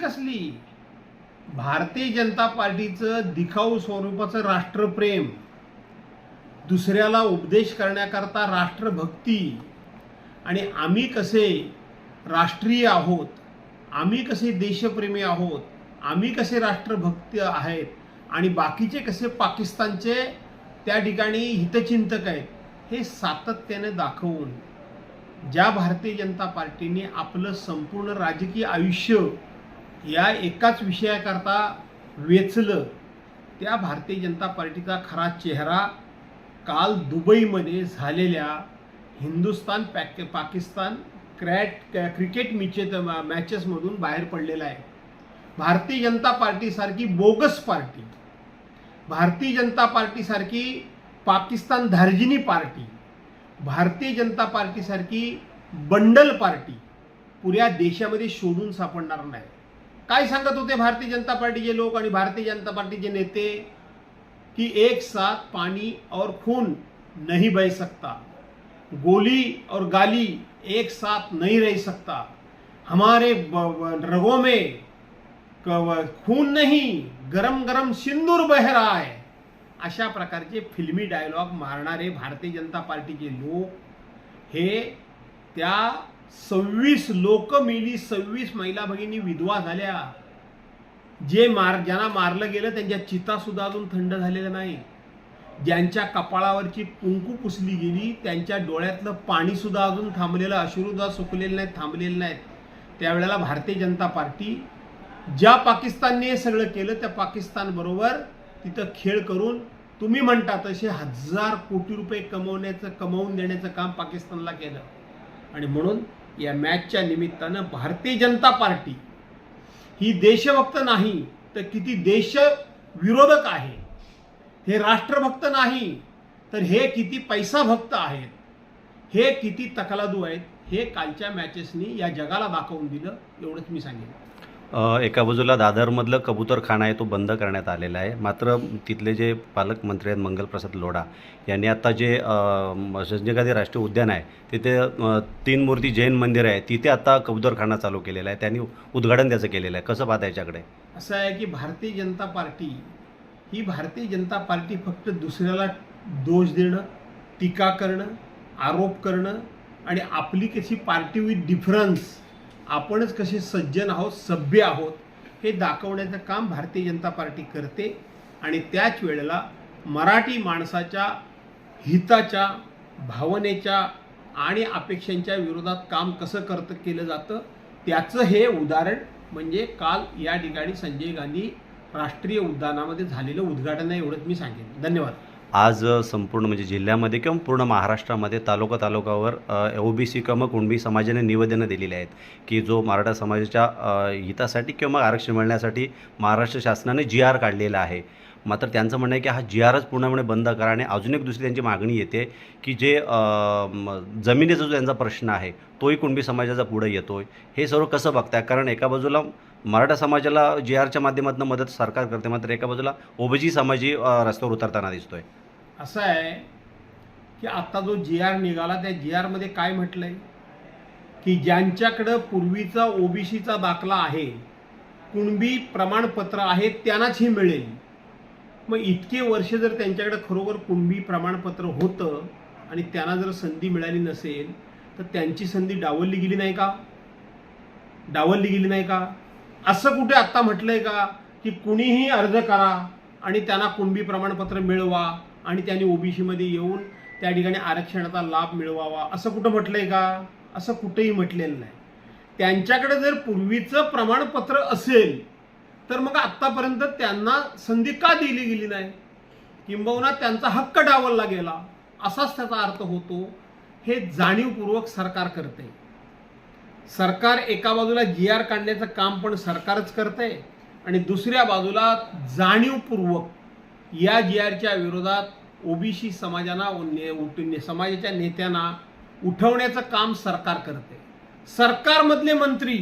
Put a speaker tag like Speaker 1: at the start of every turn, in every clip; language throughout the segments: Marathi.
Speaker 1: कसली? भारतीय जनता पार्टीचं दिखाऊ स्वरूपाचं राष्ट्रप्रेम, दुसऱ्याला उपदेश करण्याकरता राष्ट्रभक्ती, आणि आम्ही कसे राष्ट्रीय आहोत, आम्ही कसे देशप्रेमी आहोत, आम्ही कसे राष्ट्रभक्त आहेत आणि बाकीचे कसे पाकिस्तानचे त्या ठिकाणी हितचिंतक आहेत, हे सातत्याने दाखवून ज्या भारतीय जनता पार्टीने आपलं संपूर्ण राजकीय आयुष्य या एकाच विषयाकरता वेचलं, त्या भारतीय जनता पार्टीचा खरा चेहरा काल दुबईमध्ये झालेल्या हिंदुस्थान पाकिस्तान क्रिकेट मॅचेसमधून बाहेर पडलेला आहे. Bharatiya Janata पार्टीसारखी bogus party, Bharatiya Janata पार्टीसारखी Pakistan धार्जिनी party, Bharatiya Janata पार्टीसारखी bundle party पुऱ्या देशामध्ये शोधून सापडणार नाही. काय सांगत होते भारतीय जनता पार्टीचे लोक आणि भारतीय जनता पार्टीचे नेते कि एक साथ पानी और खून नहीं बह सकता, गोली और गाली एक साथ नहीं रह सकता, हमारे रगों में खून नहीं गरम गरम सिंदूर बह रहा है. अशा प्रकारचे फिल्मी डायलॉग मारणारे भारतीय जनता पार्टीचे लोक हे त्या 26 लोक मेली, 26 महिला भगिनी विधवा झाल्या. ज्यांना मारलं गेलं त्यांच्या चिता सुद्धा अजून थंड झालेल्या नाही. ज्यांच्या कपाळावरची कुंकू पुसली गेली त्यांच्या डोळ्यातलं पाणी सुद्धा अजून थांबलेलं, अश्रुद्धा सुकलेले नाहीत, थांबलेले नाहीत. त्यावेळेला भारतीय जनता पार्टी ज्या पाकिस्तानने हे सगळं केलं त्या पाकिस्तान बरोबर तिथं खेळ करून तुम्ही म्हणता तसे 1000 कोटी रुपये कमवून देण्याचं काम पाकिस्तानला केलं. आणि म्हणून या मॅचच्या निमित्तानं भारतीय जनता पार्टी ही देशभक्त नाही तर किती देश विरोधक आहे, हे राष्ट्रभक्त नाही तर हे किती पैसा भक्त आहेत, हे किती तकलादू आहेत, हे कालच्या मॅचेसनी या जगाला दाखवून दिलं. एवढंच मी सांगेन.
Speaker 2: एका बाजूला दादरमधलं कबूतरखाना आहे तो बंद करण्यात आलेला आहे, मात्र तिथले जे पालकमंत्री आहेत मंगलप्रसाद लोढा यांनी आता जे संजय गांधी राष्ट्रीय उद्यान आहे तिथे 3 मूर्ती जैन मंदिर आहे तिथे आता कबूतरखाना चालू केलेला आहे. त्यांनी उद्घाटन त्याचं केलेलं आहे. कसं पाहता याच्याकडे?
Speaker 1: असं आहे की भारतीय जनता पार्टी ही भारतीय जनता पार्टी फक्त दुसऱ्याला दोष देणं, टीका करणं, आरोप करणं आणि आपली कशी पार्टी विथ डिफरन्स, आपणच कसे सज्जन आहोत, सभ्य आहोत, हे दाखवण्याचं काम भारतीय जनता पार्टी करते. आणि त्याच वेळेला मराठी माणसाच्या हिताच्या, भावनेच्या आणि अपेक्षांच्या विरोधात काम कसं केलं जातं त्याचं हे उदाहरण म्हणजे काल या ठिकाणी संजय गांधी राष्ट्रीय उद्यानामध्ये झालेलं उद्घाटन आहे. एवढंच मी सांगेन. धन्यवाद.
Speaker 2: आज संपूर्ण म्हणजे जिल्ह्यामध्ये किंवा पूर्ण महाराष्ट्रामध्ये तालुकावर ओबीसी किंवा कुणबी समाजाने निवेदनं दिलेली आहेत की जो मराठा समाजाच्या हितासाठी किंवा आरक्षण मिळण्यासाठी महाराष्ट्र शासनाने GR काढलेला आहे. मात्र त्यांचं म्हणणं आहे की हा GRच पूर्णपणे बंद करा. आणि अजून एक दुसरी त्यांची मागणी येते की जे जमिनीचा जो त्यांचा प्रश्न आहे तोही कुणबी समाजाचा पुढे येतो. हे सर्व कसं बघताय? कारण एका बाजूला मराठा समाजाला GRच्या माध्यमातून मदत सरकार करते, मात्र एका बाजूला ओबीसी समाजही रस्त्यावर उतरताना दिसतोय.
Speaker 1: असं आहे की आता जो GR निघाला त्या GR मध्ये काय म्हटलंय की ज्यांच्याकडं पूर्वीचा ओबीसीचा दाखला आहे, कुणबी प्रमाणपत्र आहे, त्यांनाच हे मिळेल. मग इतके वर्ष जर त्यांच्याकडे खरोखर कुणबी प्रमाणपत्र होतं आणि त्यांना जर संधी मिळाली नसेल तर त्यांची संधी डावलली गेली नाही का? डावलली गेली नाही का? असं कुठे आत्ता म्हटलंय का की कुणीही अर्ज करा आणि त्यांना कुणबी प्रमाणपत्र मिळवा आणि त्यांनी ओबीसीमध्ये येऊन त्या ठिकाणी आरक्षणाचा लाभ मिळवावा, असं कुठं म्हटलंय का? असं कुठेही म्हटलेलं नाही. त्यांच्याकडे जर पूर्वीचं प्रमाणपत्र असेल तर मग आत्तापर्यंत त्यांना संधी का दिली गेली नाही? किंबहुना त्यांचा हक्क डावलला गेला असाच त्याचा अर्थ होतो. हे जाणीवपूर्वक सरकार करते. सरकार एका बाजूला GR काढण्याचं काम पण सरकारच करते आणि दुसऱ्या बाजूला जाणीवपूर्वक या GRच्या विरोधात ओबीसी समाजाच्या नेत्यांना उठवण्याचं काम सरकार करते. सरकारमधले मंत्री,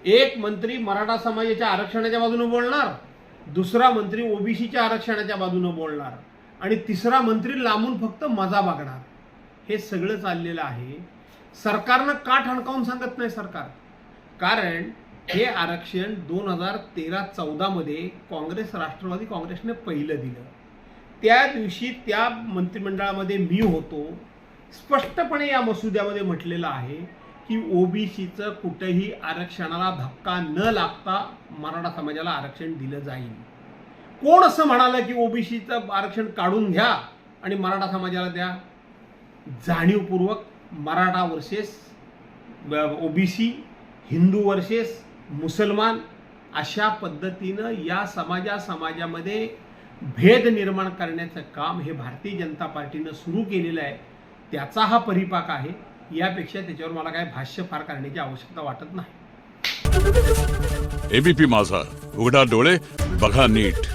Speaker 1: एक मंत्री मराठा समाजाच्या आरक्षणाच्या बाजूने बोलणार, दुसरा मंत्री ओबीसीच्या आरक्षणाच्या बाजूने बोलणार आणि तिसरा मंत्री लांबून फक्त मजा बघणार. हे सगळं चाललेलं आहे. सरकारनं का ठणकावून सांगत नाही सरकार? कारण हे आरक्षण 2013-14 मध्ये काँग्रेस राष्ट्रवादी काँग्रेसने पहिलं दिलं. त्या दिवशी त्या मंत्रिमंडळामध्ये मी होतो. स्पष्टपणे या मसुद्यामध्ये म्हटलेलं आहे की ओबीसीचं कुठेही आरक्षणाला धक्का न लागता मराठा समाजाला आरक्षण दिलं जाईल. कोण असं म्हणालं की ओबीसीचं आरक्षण काढून घ्या आणि मराठा समाजाला द्या? जाणीवपूर्वक Maratha versus OBC, Hindu versus मुसलमान अशा पद्धतीनं या समाजामध्ये भेद निर्माण करण्याचं काम हे भारतीय जनता पार्टीनं सुरू केलेलं आहे. त्याचा हा परिपाक आहे. यापेक्षा त्याच्यावर मला काय भाष्य फार करण्याची आवश्यकता वाटत नाही.
Speaker 3: एबीपी माझा, उघडा डोळे बघा नीट.